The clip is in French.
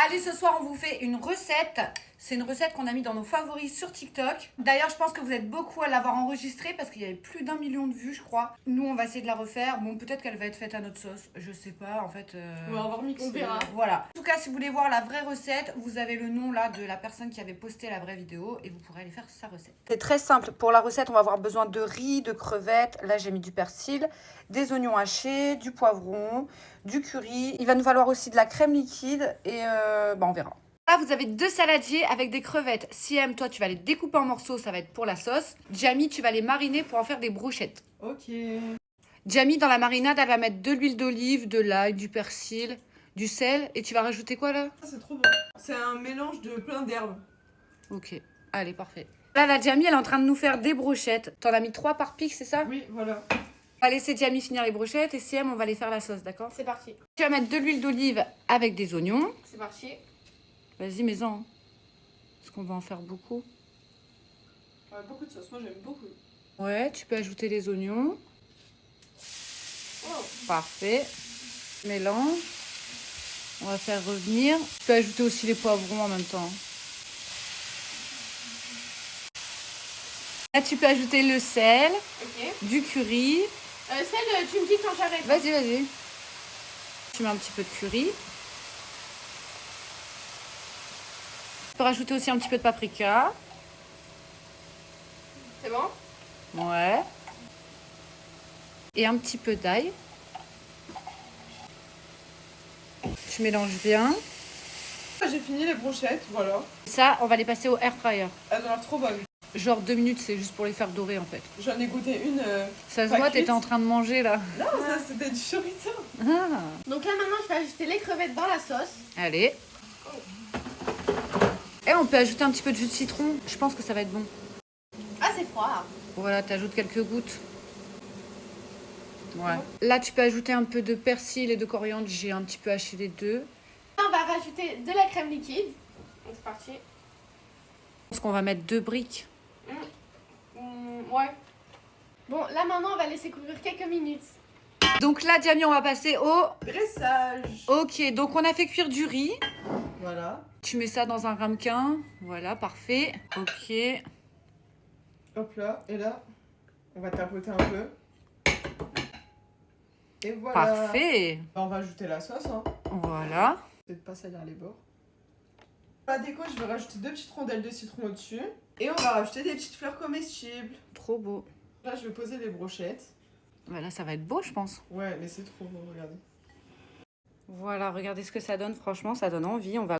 Allez, ce soir, on vous fait une recette. C'est une recette qu'on a mis dans nos favoris sur TikTok. D'ailleurs, je pense que vous êtes beaucoup à l'avoir enregistrée parce qu'il y avait plus d'1 million de vues, je crois. Nous, on va essayer de la refaire. Bon, peut-être qu'elle va être faite à notre sauce. Je sais pas, en fait. On va avoir mixé. On verra. Voilà. En tout cas, si vous voulez voir la vraie recette, vous avez le nom là de la personne qui avait posté la vraie vidéo et vous pourrez aller faire sa recette. C'est très simple. Pour la recette, on va avoir besoin de riz, de crevettes. Là, j'ai mis du persil, des oignons hachés, du poivron, du curry. Il va nous falloir aussi de la crème liquide et on verra. Là, vous avez 2 saladiers avec des crevettes. Siem, toi, tu vas les découper en morceaux, ça va être pour la sauce. Jamie, tu vas les mariner pour en faire des brochettes. Ok. Jamie, dans la marinade, elle va mettre de l'huile d'olive, de l'ail, du persil, du sel. Et tu vas rajouter quoi là? C'est trop bon. C'est un mélange de plein d'herbes. Ok, allez, parfait. Là, la Jamie, elle est en train de nous faire des brochettes. T'en as mis 3 par pic, c'est ça? Oui, voilà. On va laisser Jamie finir les brochettes et Siem, on va les faire la sauce, d'accord? C'est parti. Tu vas mettre de l'huile d'olive avec des oignons. C'est parti. Vas-y, mets-en. Parce qu'on va en faire beaucoup. Ouais, beaucoup de sauce. Moi, j'aime beaucoup. Ouais, tu peux ajouter les oignons. Oh. Parfait. Mélange. On va faire revenir. Tu peux ajouter aussi les poivrons en même temps. Là, tu peux ajouter le sel, Ok. du curry. Celle, tu me dis quand j'arrête. Vas-y, vas-y. Tu mets un petit peu de curry. Tu peux rajouter aussi un petit peu de paprika. C'est bon? Ouais. Et un petit peu d'ail. Tu mélanges bien. J'ai fini les brochettes, voilà. Ça, on va les passer au air fryer. Elles ont l'air trop bonnes. Genre 2 minutes, c'est juste pour les faire dorer en fait. J'en ai goûté une. Ça se pas voit, cuite. t'étais en train de manger là. Non, ça c'était du chorizo. Ah. Donc là maintenant je vais ajouter les crevettes dans la sauce. Allez. Et on peut ajouter un petit peu de jus de citron. Je pense que ça va être bon. Ah c'est froid. Voilà, t'ajoutes quelques gouttes. Ouais. Là, tu peux ajouter un peu de persil et de coriandre. J'ai un petit peu haché les deux. Là on va rajouter de la crème liquide. Donc c'est parti. Je pense qu'on va mettre 2 briques. Ouais. Bon là maintenant on va laisser couvrir quelques minutes. Donc là, Jamie, on va passer au... Dressage. Ok, donc on a fait cuire du riz. Voilà. Tu mets ça dans un ramequin. Voilà, parfait. Ok. Hop là. Et là, on va tapoter un peu. Et voilà. Parfait. On va ajouter la sauce. Hein. Voilà. Peut-être pas salir les bords. Pour la déco, je vais rajouter 2 petites rondelles de citron au-dessus. Et on va rajouter des petites fleurs comestibles. Trop beau. Là, je vais poser les brochettes. Voilà, ça va être beau, je pense. Ouais, mais c'est trop beau, regardez. Voilà, regardez ce que ça donne. Franchement, ça donne envie. On va